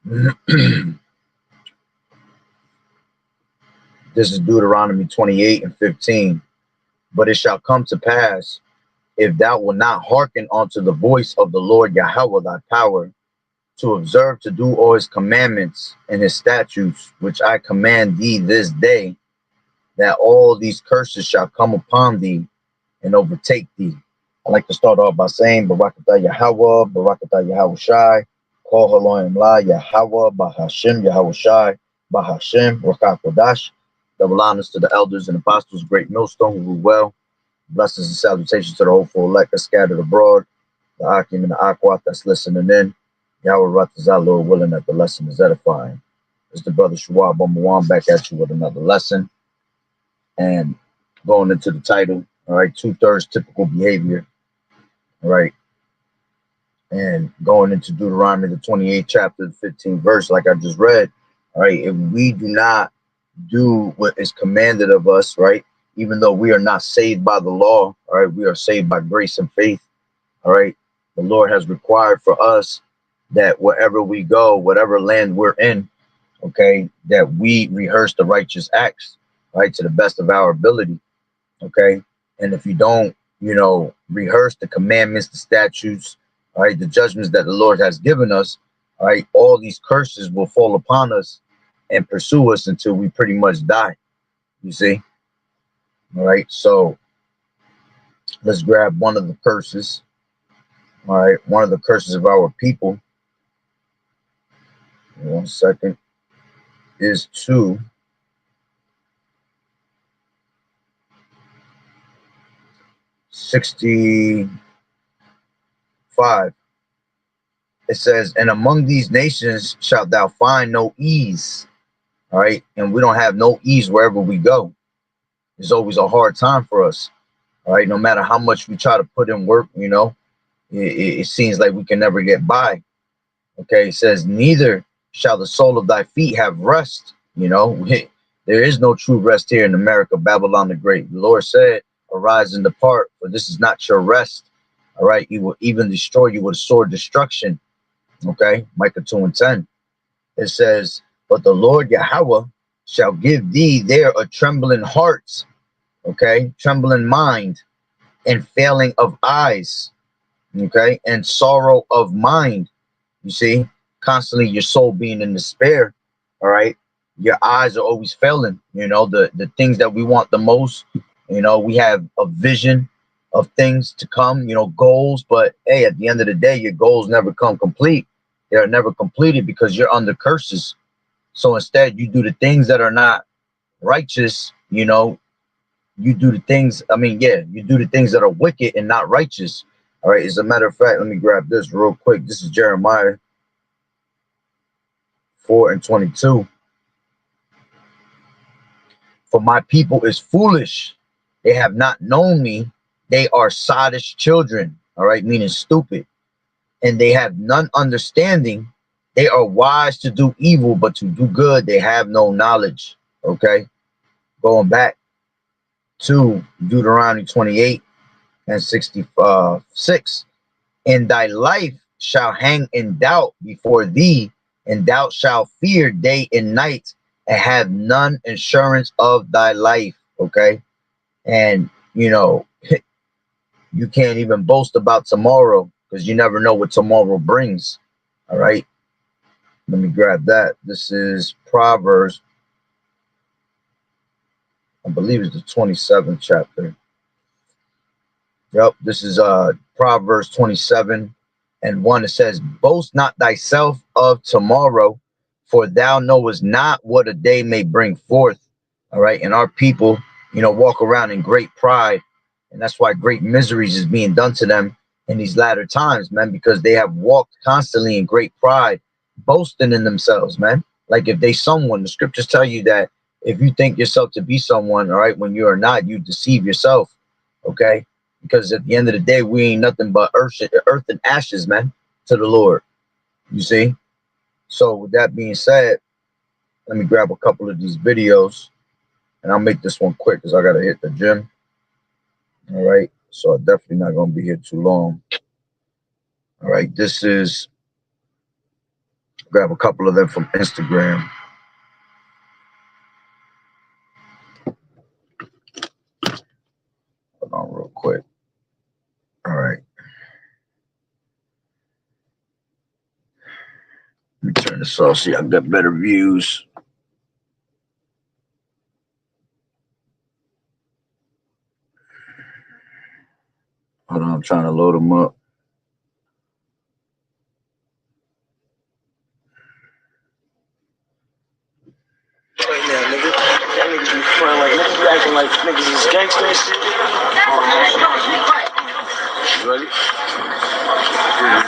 This is Deuteronomy 28 and 15. But it shall come to pass, if thou wilt not hearken unto the voice of the Lord Yahweh thy power, to observe to do all his commandments and his statutes, which I command thee this day, that all these curses shall come upon thee and overtake thee. I like to start off by saying, Barakatah Yahweh, Barakatah Yahweh Shai, Kol Haloim La, Yahweh, Bahashim, Yahweh Shai, Bahashim, Rakah Kodash. Double honors to the elders and apostles, great millstone who rule well. Blessings and salutations to the hopeful elect that scattered abroad, the Akim and the Aquat that's listening in. Yahweh Ratazah, Lord willing that the lesson is edifying. It's the brother Shuab Bamawan back at you with another lesson. And going into the title, all right, 2/3 typical behavior, all right. And going into Deuteronomy, the 28th chapter, the 15th verse, like I just read, all right, if we do not do what is commanded of us, right, even though we are not saved by the law, all right, we are saved by grace and faith, all right. The Lord has required for us that wherever we go, whatever land we're in, okay, that we rehearse the righteous acts, right, to the best of our ability, okay. And if you don't, rehearse the commandments, the statutes, all right, the judgments that the Lord has given us, all right, all these curses will fall upon us and pursue us until we pretty much die. You see? All right, so let's grab one of the curses. All right, one of the curses of our people. 1 second. Is to '65. It says, and among these nations shalt thou find no ease. All right, and we don't have no ease wherever we go. It's always a hard time for us. All right, no matter how much we try to put in work, it seems like we can never get by. Okay, it says, neither shall the sole of thy feet have rest. There is no true rest here in America, Babylon the Great. The Lord said, arise and depart, for this is not your rest. All right, he will even destroy you with a sword destruction. Okay, Micah 2 and 10. It says, but the Lord Yahweh shall give thee there a trembling heart, okay, trembling mind, and failing of eyes, okay, and sorrow of mind. You see, constantly your soul being in despair, all right, your eyes are always failing, the things that we want the most, we have a vision of things to come, goals, but hey, at the end of the day, your goals never come complete. They're never completed because you're under curses. So instead, you do the things that are not righteous, you do the things, you do the things that are wicked and not righteous. All right, as a matter of fact, let me grab this real quick. This is Jeremiah 4 and 22. For my people is foolish. They have not known me. They are sottish children. All right, meaning stupid. And they have none understanding. They are wise to do evil, but to do good, they have no knowledge. Okay, going back to Deuteronomy 28 and 66. And thy life shall hang in doubt before thee, and thou shalt fear day and night, and have none assurance of thy life. Okay, and you can't even boast about tomorrow because you never know what tomorrow brings. All right, let me grab that. This is Proverbs, I believe it's the 27th chapter. Yep, this is Proverbs 27 and 1. It says, boast not thyself of tomorrow, for thou knowest not what a day may bring forth. All right, and our people, walk around in great pride, and that's why great miseries is being done to them in these latter times, man, because they have walked constantly in great pride, boasting in themselves, man. Like if they someone, the scriptures tell you that if you think yourself to be someone, all right, when you are not, you deceive yourself. Okay, because at the end of the day, we ain't nothing but earth and ashes, man, to the Lord. You see? So with that being said, let me grab a couple of these videos, and I'll make this one quick because I got to hit the gym. All right, so I'm definitely not going to be here too long. All right, this is Grab a couple of them from Instagram. Hold on real quick. All right. Let me turn this off so I got better views. Hold on, I'm trying to load them up. Right now, nigga. That niggas be frontin' like niggas be acting like niggas is gangsta and shit. You ready?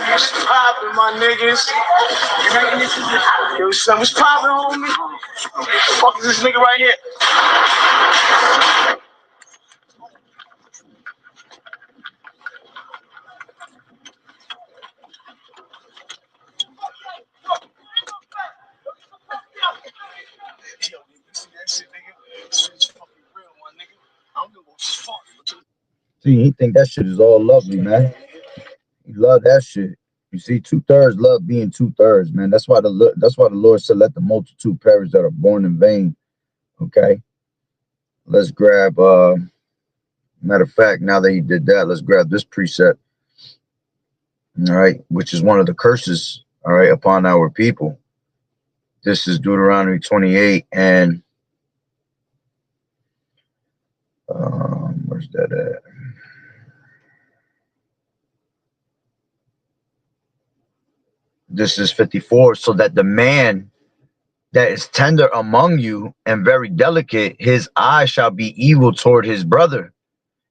What's poppin', my niggas? Yo, son, what's poppin', homie? What the fuck is this nigga right here? Yo, you see that shit, nigga? This shit is fucking real, my nigga. I don't give a fuck. See, he think that shit is all lovely, man. He love that shit. You see, 2/3 love being 2/3, man. That's why the Lord said, "Let the multitude perish that are born in vain." Okay, let's grab. Matter of fact, now that he did that, let's grab this preset. All right, which is one of the curses. All right, upon our people. This is Deuteronomy 28, and where's that at? This is 54. So that the man that is tender among you and very delicate, his eye shall be evil toward his brother,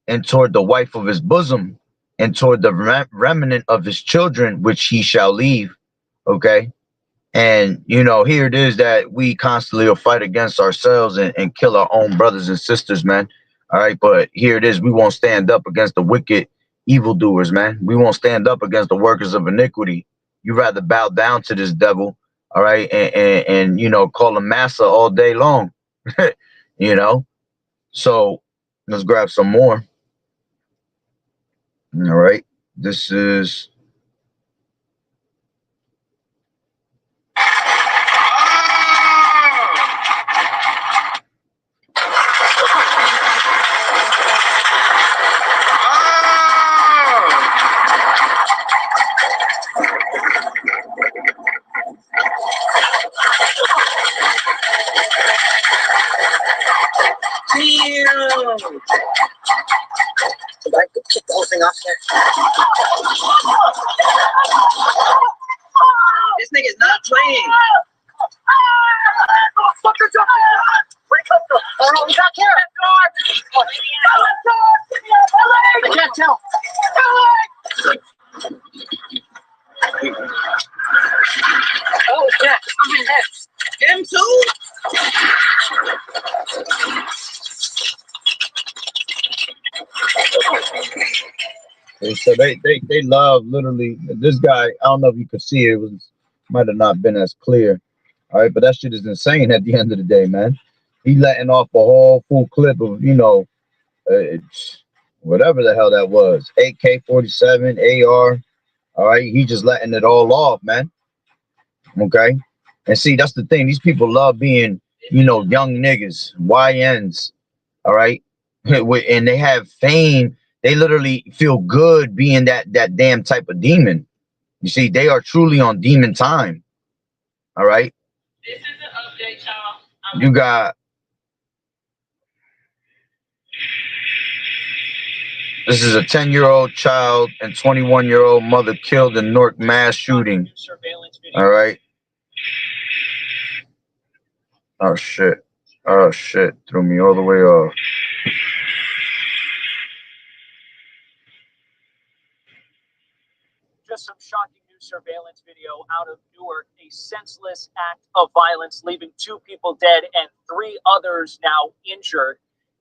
and toward the wife of his bosom, and toward the remnant of his children, which he shall leave. Okay. And, you know, here it is that we constantly will fight against ourselves and kill our own brothers and sisters, man. All right. But here it is. We won't stand up against the wicked evildoers, man. We won't stand up against the workers of iniquity. You rather bow down to this devil. All right. And you know, call him massa all day long, you know. So let's grab some more. All right. This is like to kick the whole thing off here. This nigga's not playing. Oh, he's not here. I can't tell. Oh, shit. Him too? So they love literally this guy. I don't know if you could see it. It was might have not been as clear. All right, but that shit is insane at the end of the day, man. He letting off a whole full clip of, you know, whatever the hell that was. AK-47, AR. All right, he just letting it all off, man. Okay. And see, that's the thing. These people love being, you know, young niggas, YNs. All right. And they have fame. They literally feel good being that damn type of demon. You see, they are truly on demon time. All right. This is an update, y'all. You got. This is a 10-year-old child and 21-year-old mother killed in Newark mass shooting. All right. Oh shit. Oh shit. Threw me all the way off. Just some shocking new surveillance video out of Newark. A senseless act of violence, leaving 2 people dead and 3 others now injured.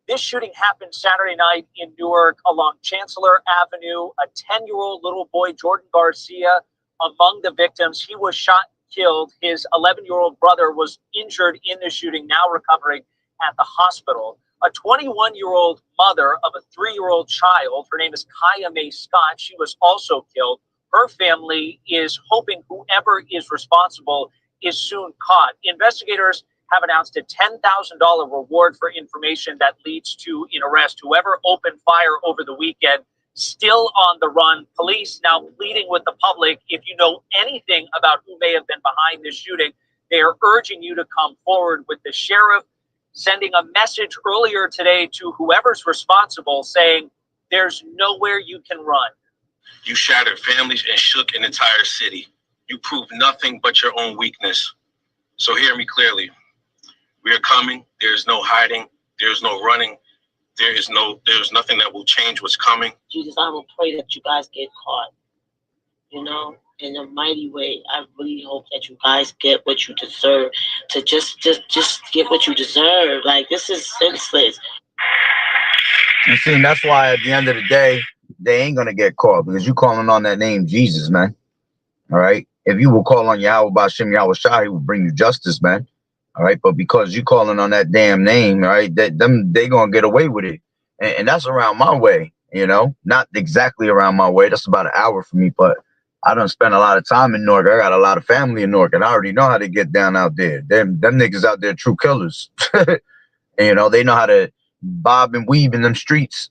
This shooting happened Saturday night in Newark along Chancellor Avenue. A 10-year-old little boy, Jordan Garcia, among the victims. He was shot and killed. His 11-year-old brother was injured in the shooting, now recovering at the hospital. A 21-year-old mother of a 3-year-old child, her name is Kaya May Scott, she was also killed. her family is hoping whoever is responsible is soon caught. Investigators have announced a $10,000 reward for information that leads to an arrest. Whoever opened fire over the weekend, still on the run. Police now pleading with the public. If you know anything about who may have been behind this shooting, they are urging you to come forward, with the sheriff sending a message earlier today to whoever's responsible saying there's nowhere you can run. You shattered families and shook an entire city. You proved nothing but your own weakness. So hear me clearly. We are coming. There's no hiding. There's no running. There's nothing that will change what's coming. Jesus, I will pray that you guys get caught, you know, in a mighty way. I really hope that you guys get what you deserve. To just get what you deserve. Like, this is senseless. You see, that's why at the end of the day, they ain't gonna get caught, because you calling on that name Jesus, man. All right. If you will call on Yahweh Ba'Shem Yahweh Shai, he will bring you justice, man. All right. But because you calling on that damn name, all right, they gonna get away with it. And that's around my way, you know, not exactly around my way. That's about an hour for me, but I done spent a lot of time in Newark. I got a lot of family in Newark, and I already know how to get down out there. Them niggas out there, true killers. And, you know, they know how to bob and weave in them streets,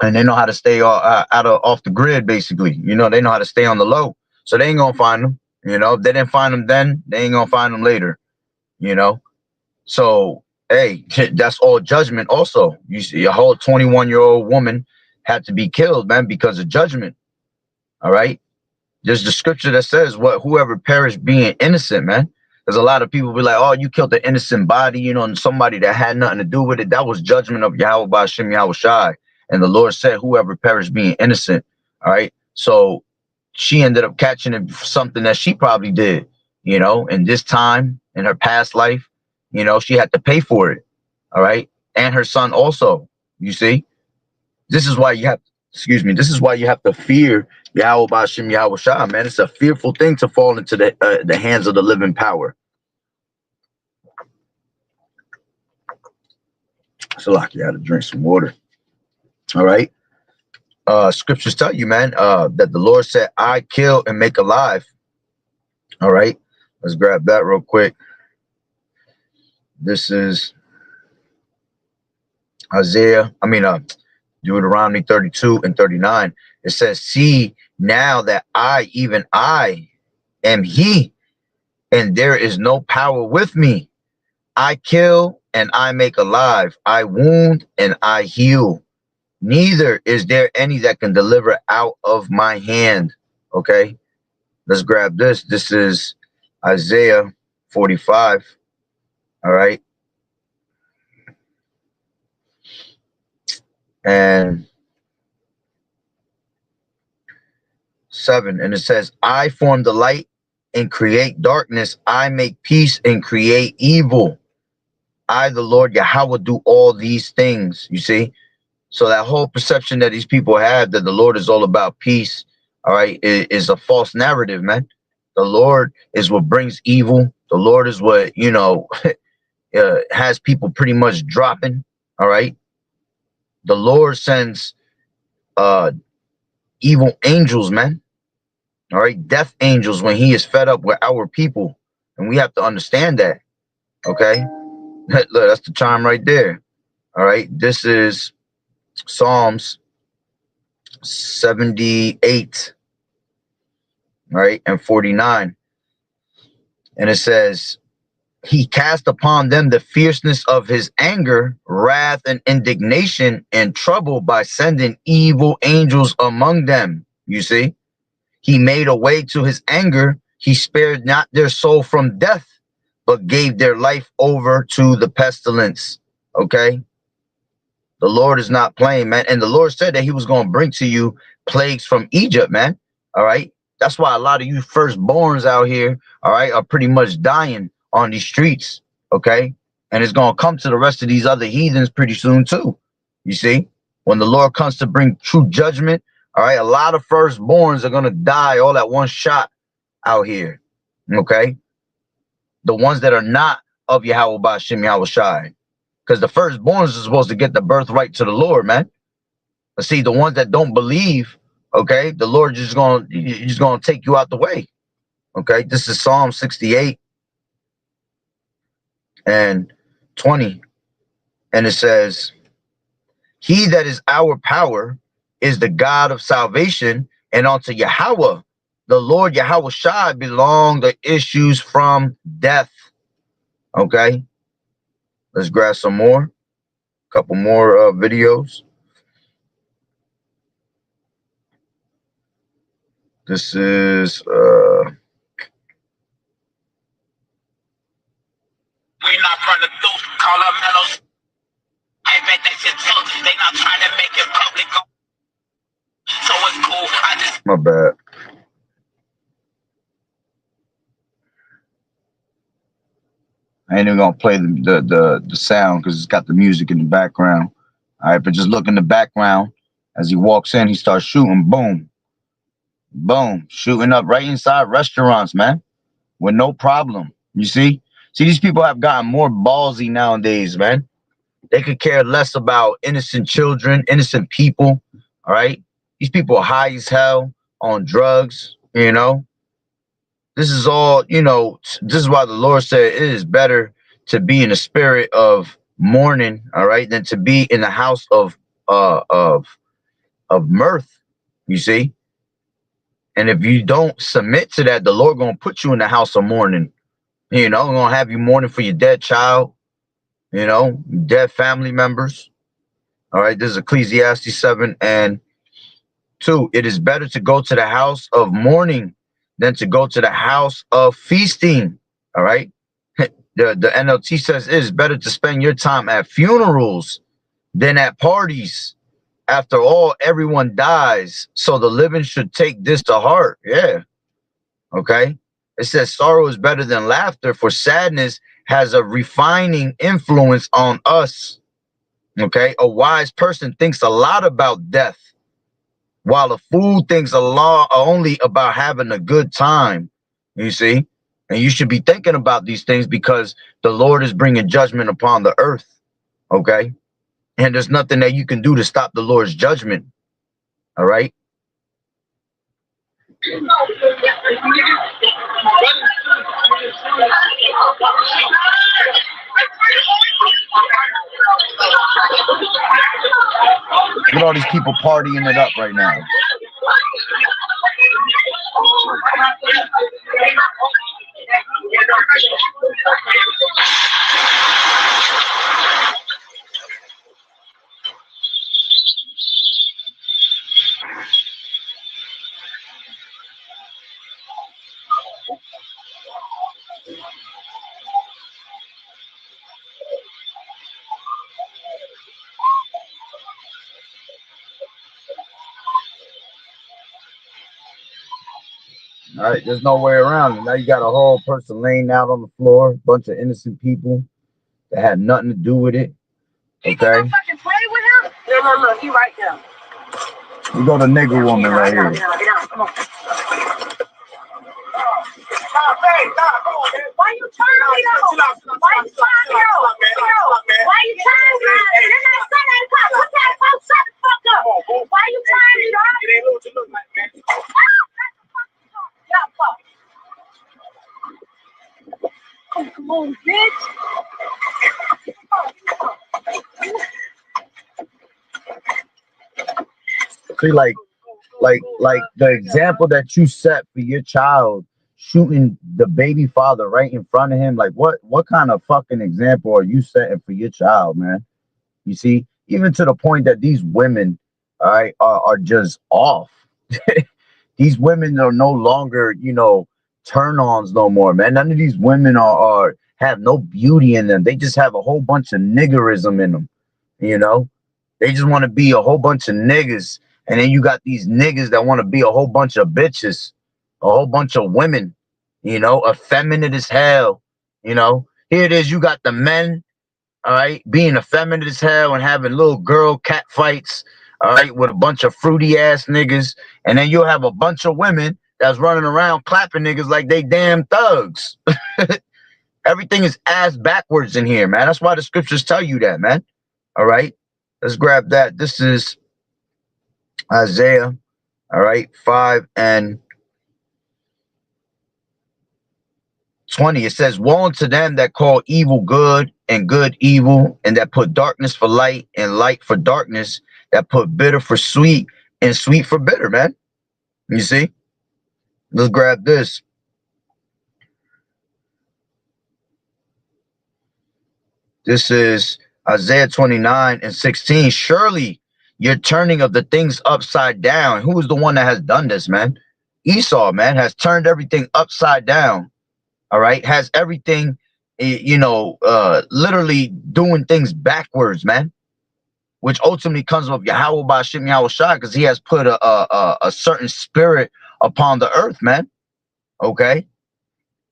and they know how to stay off the grid, basically. You know, they know how to stay on the low. So they ain't gonna find them. You know, if they didn't find them then, they ain't gonna find them later. You know, so hey, that's all judgment. Also, you see, a whole 21-year-old woman had to be killed, man, because of judgment. All right, there's the scripture that says, "What whoever perished being innocent," man. There's a lot of people be like, "Oh, you killed the innocent body," you know, and somebody that had nothing to do with it. That was judgment of Yahweh Ba'Shem Yahweh Shai, and the Lord said, "Whoever perished being innocent." All right, so she ended up catching it for something that she probably did, you know, in this time in her past life, you know, she had to pay for it. All right. And her son also, you see, this is why you have, this is why you have to fear Yahweh Ba'Shem Yahweh Shai, man. It's a fearful thing to fall into the hands of the living power. So like you had to drink some water. All right. Scriptures tell you, man, that the Lord said, "I kill and make alive." All right, let's grab that real quick. This is Deuteronomy 32 and 39. It says, "See now that I, even I, am He, and there is no power with me. I kill and I make alive. I wound and I heal. Neither is there any that can deliver out of my hand." Okay, let's grab this. This is Isaiah 45. All right. And 7. And it says, "I form the light and create darkness. I make peace and create evil. I, the Lord Yahweh, do all these things." You see? So that whole perception that these people have that the Lord is all about peace, all right, is a false narrative, man. The Lord is what brings evil. The Lord is what, you know, has people pretty much dropping, all right? The Lord sends evil angels, man, all right? Death angels when he is fed up with our people. And we have to understand that, okay? Look, that's the chime right there, all right? This is Psalms 78, right, and 49, and it says, "He cast upon them the fierceness of his anger, wrath, and indignation, and trouble by sending evil angels among them." You see, he made a way to his anger. He spared not their soul from death, but gave their life over to the pestilence. Okay. The Lord is not playing, man. And the Lord said that he was going to bring to you plagues from Egypt, man. All right. That's why a lot of you firstborns out here, all right, are pretty much dying on these streets. Okay. And it's going to come to the rest of these other heathens pretty soon, too. You see, when the Lord comes to bring true judgment, all right, a lot of firstborns are going to die all at one shot out here. Okay. The ones that are not of Yahweh Ba'Shem Yahweh Shai. Because the firstborns are supposed to get the birthright to the Lord, man. But see, the ones that don't believe, Okay, the Lord just gonna take you out the way. Okay, this is Psalm 68 and 20, and it says, "He that is our power is the God of salvation, and unto Yahweh, the Lord Yahweh Shai, belong the issues from death." Okay, let's grab some more, couple more videos. This is We not from the deuce, call up Mellows. I bet that shit took. They not trying to make it public. So it's cool. I just my bad. I ain't even gonna play the sound because it's got the music in the background. All right, but just look in the background as he walks in. He starts shooting. Boom, boom, shooting up right inside restaurants, man, with no problem. You see, these people have gotten more ballsy nowadays, man. They could care less about innocent children, innocent people. All right, these people are high as hell on drugs. You know, this is all. You know, this is why the Lord said it is better to be in the spirit of mourning, all right, than to be in the house of uh of mirth. You see, and if you don't submit to that, the Lord gonna put you in the house of mourning. You know, gonna have you mourning for your dead child. You know, dead family members. All right, this is Ecclesiastes 7:2. It is better to go to the house of mourning than to go to the house of feasting. All right. The NLT says it is better to spend your time at funerals than at parties. After all, everyone dies, so the living should take this to heart. Yeah. Okay. It says sorrow is better than laughter, for sadness has a refining influence on us. Okay. A wise person thinks a lot about death, while a fool thinks a lot only about having a good time. You see? And you should be thinking about these things because the Lord is bringing judgment upon the earth. Okay. And there's nothing that you can do to stop the Lord's judgment. All right. Look at all these people partying it up right now. All right, there's no way around it. Now you got a whole person laying out on the floor, a bunch of innocent people that had nothing to do with it. Okay. You gonna fucking play with him? No, he right there. You go to nigger woman right here. Get out, come on. Why you turn me though? Why you turn me though? Why you turn me? Then that son ain't pop. Put that phone, shut the fuck up. Why you turn me though? It ain't what you look like, man. Come on, bitch. See, like the example that you set for your child, shooting the baby father right in front of him. Like, what kind of fucking example are you setting for your child, man? You see, even to the point that these women, all right, are just off. These women are no longer, you know, turn-ons no more, man. None of these women are have no beauty in them. They just have a whole bunch of niggerism in them, you know. They just want to be a whole bunch of niggas. And then you got these niggas that want to be a whole bunch of bitches, a whole bunch of women, you know, effeminate as hell. You know, here it is. You got the men, all right, being effeminate as hell and having little girl cat fights, all right, with a bunch of fruity ass niggas. And then you'll have a bunch of women that's running around clapping niggas like they damn thugs. Everything is ass backwards in here, man. That's why the scriptures tell you that, man. All right, let's grab that. This is Isaiah All right, 5 and 20. It says, woe unto them that call evil good and good evil, and that put darkness for light and light for darkness, that put bitter for sweet and sweet for bitter, man. You see? Let's grab this. This is Isaiah 29 and 16. Surely you're turning of the things upside down. Who is the one that has done this, man? Esau, man, has turned everything upside down. All right, has everything, literally doing things backwards, man. Which ultimately comes with Yahweh Ba'Shem Yahweh Shai, because he has put a certain spirit upon the earth, man. Okay,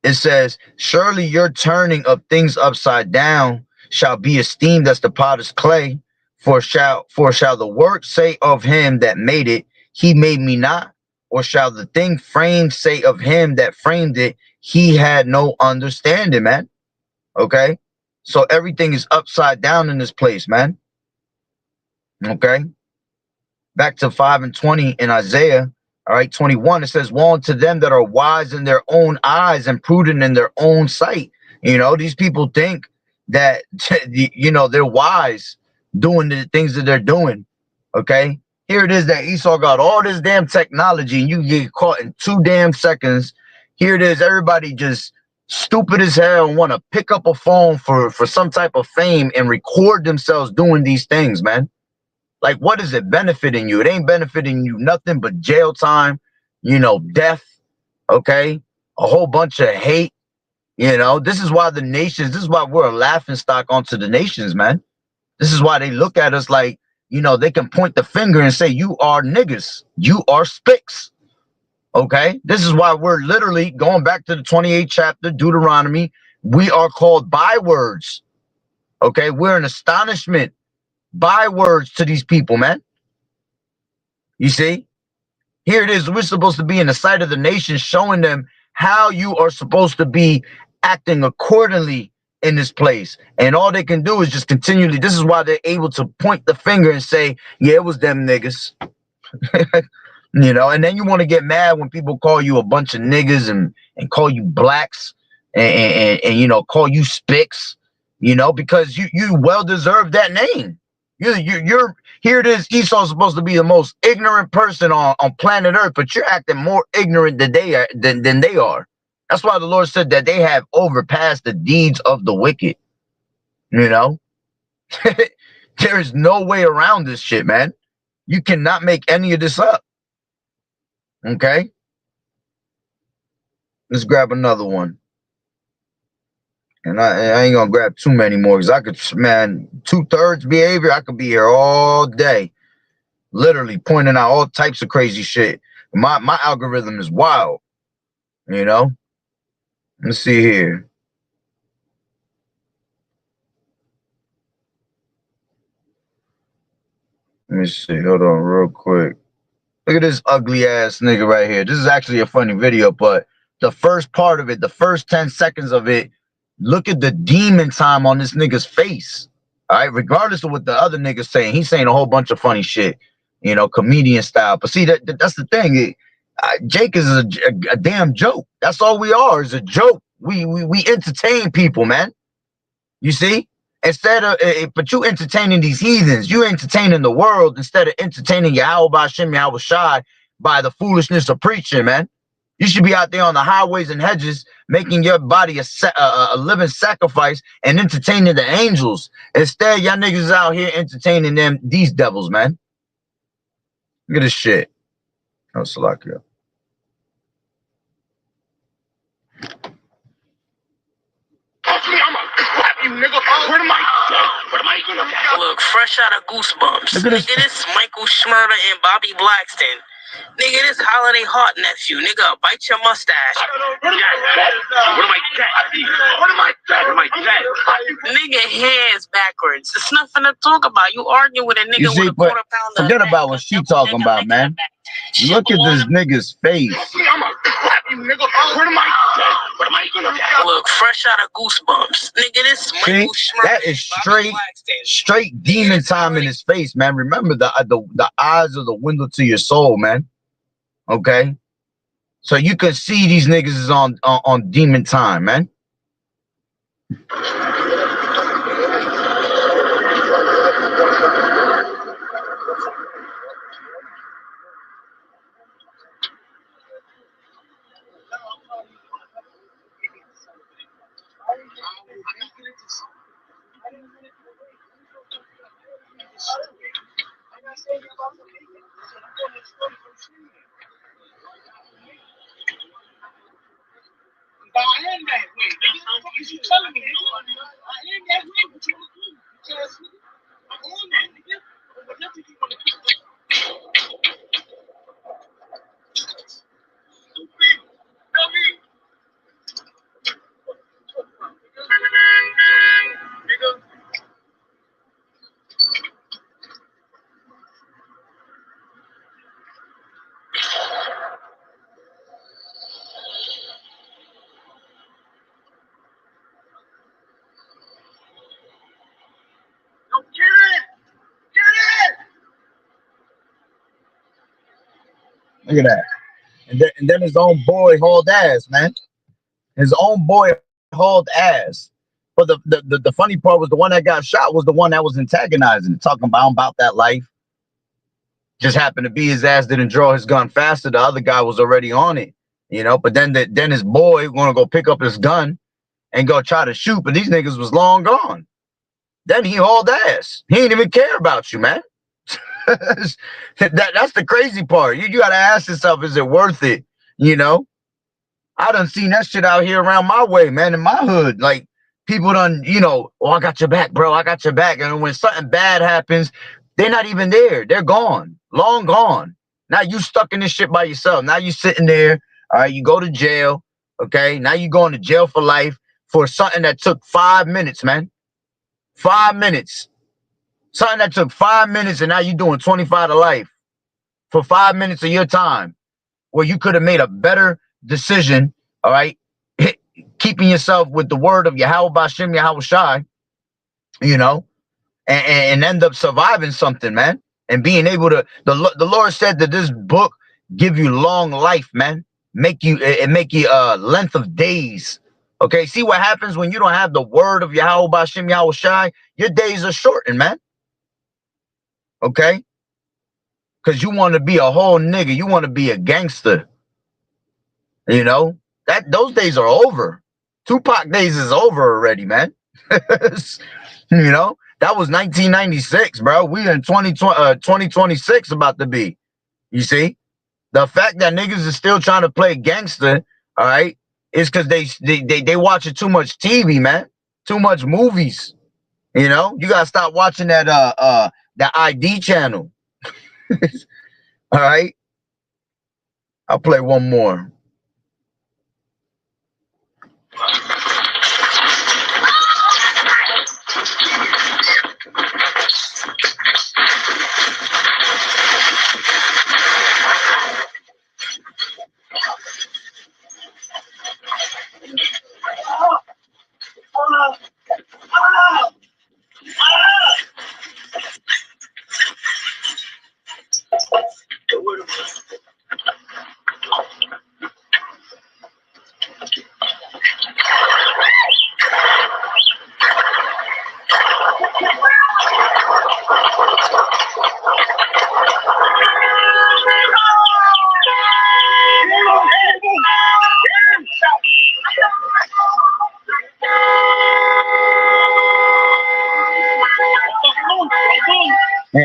it says, surely your turning of things upside down shall be esteemed as the potter's clay, for shall the work say of him that made it, he made me not, or shall the thing framed say of him that framed it, he had no understanding, man. Okay, so everything is upside down in this place, man. Okay, back to 5 and 20 in Isaiah. All right, 21, it says, woe unto them that are wise in their own eyes and prudent in their own sight. You know, these people think that, they're wise doing the things that they're doing. Okay, here it is that Esau got all this damn technology and you get caught in 2 damn seconds. Here it is, everybody just stupid as hell and want to pick up a phone for some type of fame and record themselves doing these things, man. Like, what is it benefiting you? It ain't benefiting you nothing but jail time, death, okay? A whole bunch of hate, This is why this is why we're a laughing stock onto the nations, man. This is why they look at us like, they can point the finger and say, you are niggas. You are spicks, okay? This is why we're literally going back to the 28th chapter, Deuteronomy. We are called bywords, okay? We're an astonishment. Bywords to these people, man. You see, here it is. We're supposed to be in the sight of the nation, showing them how you are supposed to be acting accordingly in this place. And all they can do is just continually. This is why they're able to point the finger and say, yeah, it was them niggas. And then you want to get mad when people call you a bunch of niggas and call you blacks and call you spicks, because you well deserve that name. You're here it is. Esau's supposed to be the most ignorant person on planet Earth, but you're acting more ignorant than they are. That's why the Lord said that they have overpassed the deeds of the wicked. There is no way around this shit, man. You cannot make any of this up. Okay, let's grab another one. And I ain't gonna grab too many more because I could, man, 2/3 behavior. I could be here all day, literally pointing out all types of crazy shit. My algorithm is wild, Let's see here. Let me see. Hold on, real quick. Look at this ugly ass nigga right here. This is actually a funny video, but the first part of it, the first 10 seconds of it. Look at the demon time on this nigga's face. All right, regardless of what the other nigga's saying, he's saying a whole bunch of funny shit, comedian style. But see, that's the thing. Jake is a damn joke. That's all we are, is a joke. We entertain people, man. You see, instead of but you entertaining these heathens, you entertaining the world instead of entertaining Yahweh Ba'Shem Yahweh Shai by the foolishness of preaching, man. You should be out there on the highways and hedges, making your body a living sacrifice and entertaining the angels. Instead, y'all niggas is out here entertaining these devils, man. Look at this shit. Oh, Salakia. Look, fresh out of Goosebumps. Look at this. Nigga, this Michael Schmurda and Bobby Blackston. Nigga, this Holiday Heart nephew. Nigga, bite your mustache. Nigga, hands backwards. There's nothing to talk about. You arguing with a nigga with a quarter pounder. Forget about what she talking about, man. Look at this nigga's face. Look, fresh out of Goosebumps. Nigga, this Michael Schmurda. That is straight demon time in his face, man. Remember, the eyes are the window to your soul, man. Okay, so you can see these niggas is on demon time, man. Look at that. And then his own boy hauled ass, man. His own boy hauled ass. But the funny part was the one that got shot was the one that was antagonizing, talking about that life. Just happened to be his ass didn't draw his gun faster. The other guy was already on it, you know. But then his boy gonna go pick up his gun and go try to shoot, but these niggas was long gone. Then he hauled ass. He didn't even care about you, man. That's the crazy part. You gotta ask yourself, is it worth it? You know, I done seen that shit out here around my way, man, in my hood. Like people done, you know, oh, I got your back, bro. I got your back. And when something bad happens, they're not even there. They're gone, long gone. Now you stuck in this shit by yourself. Now you sitting there. All right, you go to jail. Okay, now you going to jail for life for something that took 5 minutes, man. 5 minutes. Something that took 5 minutes, and now you're doing 25 to life for 5 minutes of your time, where you could have made a better decision, all right? Keeping yourself with the word of Yahweh Bashem Yahweh Shai, you know, and end up surviving something, man. And being able to, the Lord said that this book give you long life, man. Make you length of days. Okay, see what happens when you don't have the word of Yahweh Bashem Yahweh Shai? Your days are shortened, man. Okay? Because you want to be a whole nigga. You want to be a gangster. You know? Those days are over. Tupac days is over already, man. You know? That was 1996, bro. We in 2026 about to be. You see? The fact that niggas is still trying to play gangster, all right, is because they watching too much TV, man. Too much movies. You know? You gotta stop watching that ID channel. All right. I'll play one more.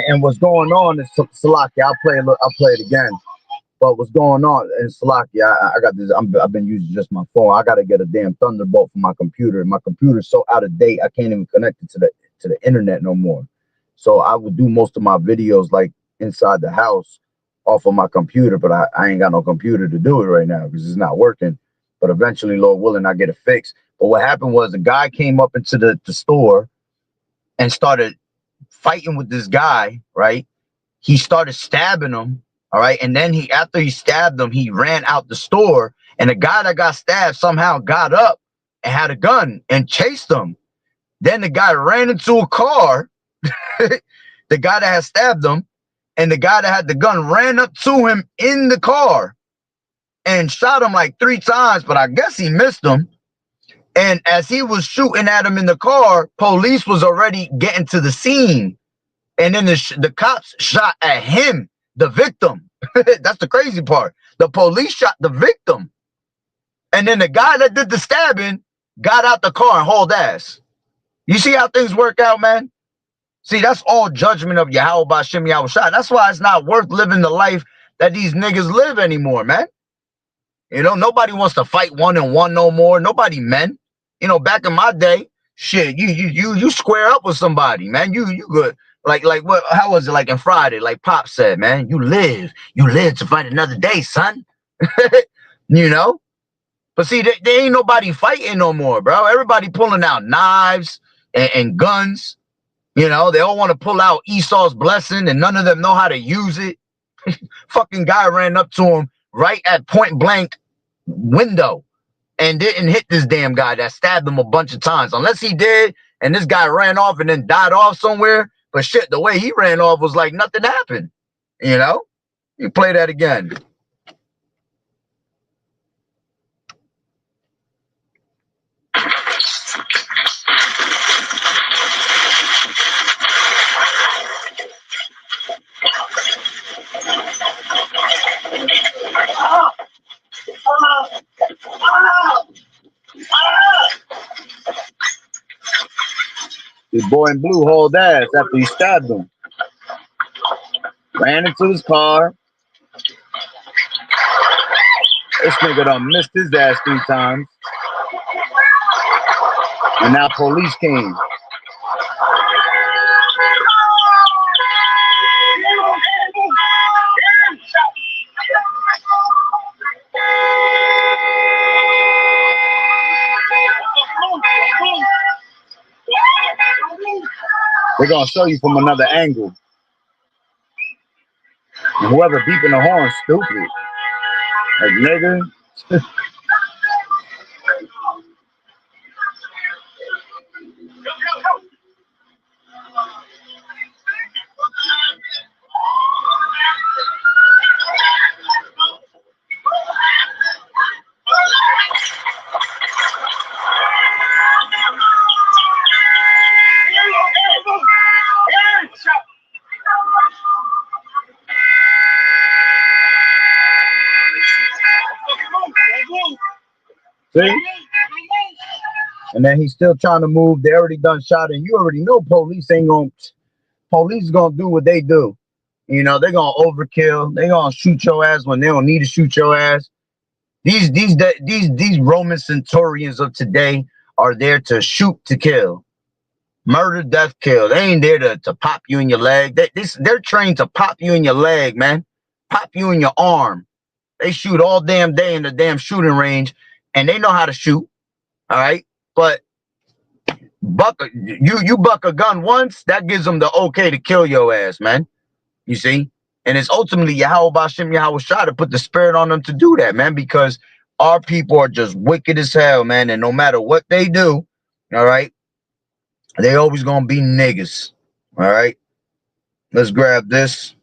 And what's going on is Salaki. I'll play it again. But what's going on in Salaki? I got this. I've been using just my phone. I gotta get a damn Thunderbolt for my computer. My computer's so out of date. I can't even connect it to the internet no more. So I would do most of my videos like inside the house off of my computer. But I ain't got no computer to do it right now because it's not working. But eventually, Lord willing, I get it fixed. But what happened was a guy came up into the store and started fighting with this guy, right? He started stabbing him, all right? And then after he stabbed him, he ran out the store, and the guy that got stabbed somehow got up and had a gun and chased him. Then the guy ran into a car, the guy that had stabbed him, and the guy that had the gun ran up to him in the car and shot him like 3 times, but I guess he missed him. And as he was shooting at him in the car, police was already getting to the scene. And then the cops shot at him, the victim. That's the crazy part. The police shot the victim. And then the guy that did the stabbing got out the car and hauled ass. You see how things work out, man? See, that's all judgment of Yahweh Ba'Shem Yahweh Shai. That's why it's not worth living the life that these niggas live anymore, man. You know, nobody wants to fight 1-on-1 no more. Nobody, men. You know, back in my day, shit, you square up with somebody, man. You good. Like what? How was it like in Friday? Like Pop said, man, you live to fight another day, son. You know. But see, there ain't nobody fighting no more, bro. Everybody pulling out knives and guns. You know, they all want to pull out Esau's blessing, and none of them know how to use it. Fucking guy ran up to him right at point blank window and didn't hit this damn guy that stabbed him a bunch of times. Unless he did, and this guy ran off and then died off somewhere. But shit, the way he ran off was like nothing happened. You know? You play that again. The boy in blue hauled ass after he stabbed him. Ran into his car. This nigga done missed his ass 3 times. And now police came. They're gonna show you from another angle. And whoever beeping the horn, stupid. Like, nigga. See? And then he's still trying to move. They already done shot, and you already know police is gonna do what they do. You know, they're gonna overkill. They're gonna shoot your ass when they don't need to shoot your ass. These Roman centurions of today are there to shoot to kill. Murder, death, kill. They ain't there to pop you in your leg. They're trained to pop you in your leg, man. Pop you in your arm. They shoot all damn day in the damn shooting range, and they know how to shoot. All right, but you buck a gun once, that gives them the okay to kill your ass, man. You see, and it's ultimately Yahweh Ba'Shem Yahweh Shai to put the spirit on them to do that, man, because our people are just wicked as hell, man, and no matter what they do, all right, they always gonna be niggas. All right, let's grab this,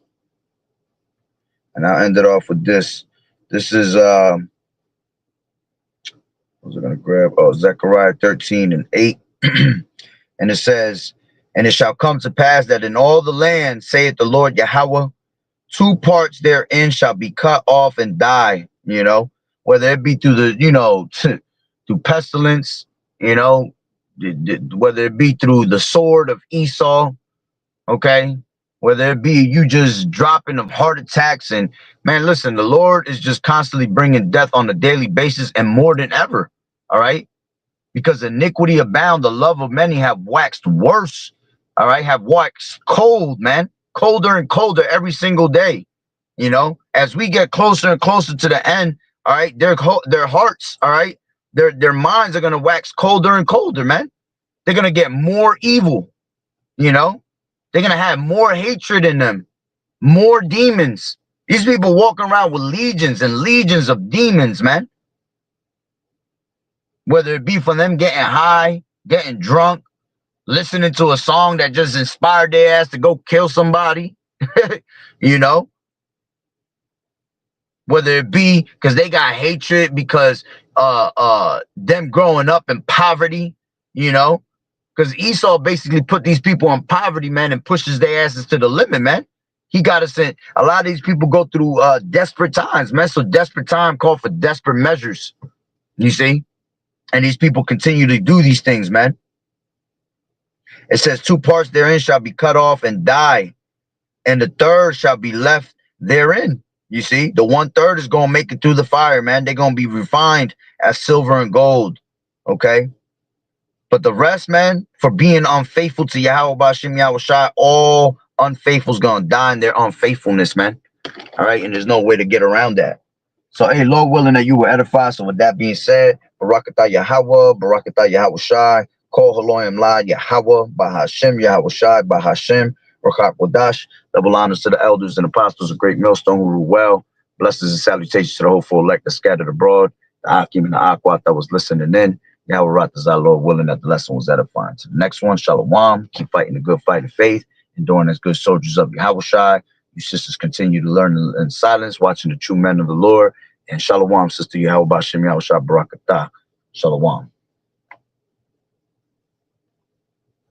and I'll end it off with this. This is what was I gonna grab? Oh, Zechariah 13:8. And it says, and it shall come to pass that in all the land, saith the Lord Yahweh, 2 parts therein shall be cut off and die, you know, whether it be through the, you know, through pestilence, you know, whether it be through the sword of Esau, okay, whether it be you just dropping of heart attacks. And man, listen, the Lord is just constantly bringing death on a daily basis, and more than ever. All right, because iniquity abound, the love of many have waxed worse. All right, have waxed cold, man, colder and colder every single day. You know, as we get closer and closer to the end, all right, their hearts, all right, their minds are gonna wax colder and colder, man. They're gonna get more evil, you know. They're going to have more hatred in them, more demons. These people walking around with legions and legions of demons, man. Whether it be from them getting high, getting drunk, listening to a song that just inspired their ass to go kill somebody, You know, whether it be because they got hatred because them growing up in poverty, you know, because Esau basically put these people in poverty, man, and pushes their asses to the limit, man. He got us in. A lot of these people go through desperate times, man. So desperate time call for desperate measures. You see? And these people continue to do these things, man. It says 2 parts therein shall be cut off and die, and the third shall be left therein. You see? The 1/3 is going to make it through the fire, man. They're going to be refined as silver and gold. Okay? But the rest, man, for being unfaithful to Yahweh B'Shem Yahushai, all unfaithful's going to die in their unfaithfulness, man. All right? And there's no way to get around that. So, hey, Lord willing that you were edified. So, with that being said, Barakatah Yahweh, Barakatah Yahushai, Kol Haloyim La Yahweh, Bahashem Yahushai, Bahashem, Rakak Wadash. Double honors to the elders and apostles of Great Millstone who rule well. Blessings and salutations to the hopeful elect that scattered abroad, the Akim and the Akwat that was listening in. Yahweh Ratazah, Lord willing that the lesson was edifying. To the next one, Shalom. Keep fighting the good fight of faith, enduring as good soldiers of Yahushai. You sisters continue to learn in silence, watching the true men of the Lord. And Shalom, Sister Yahweh B'Shem Yahushai Barakatah. Shalom.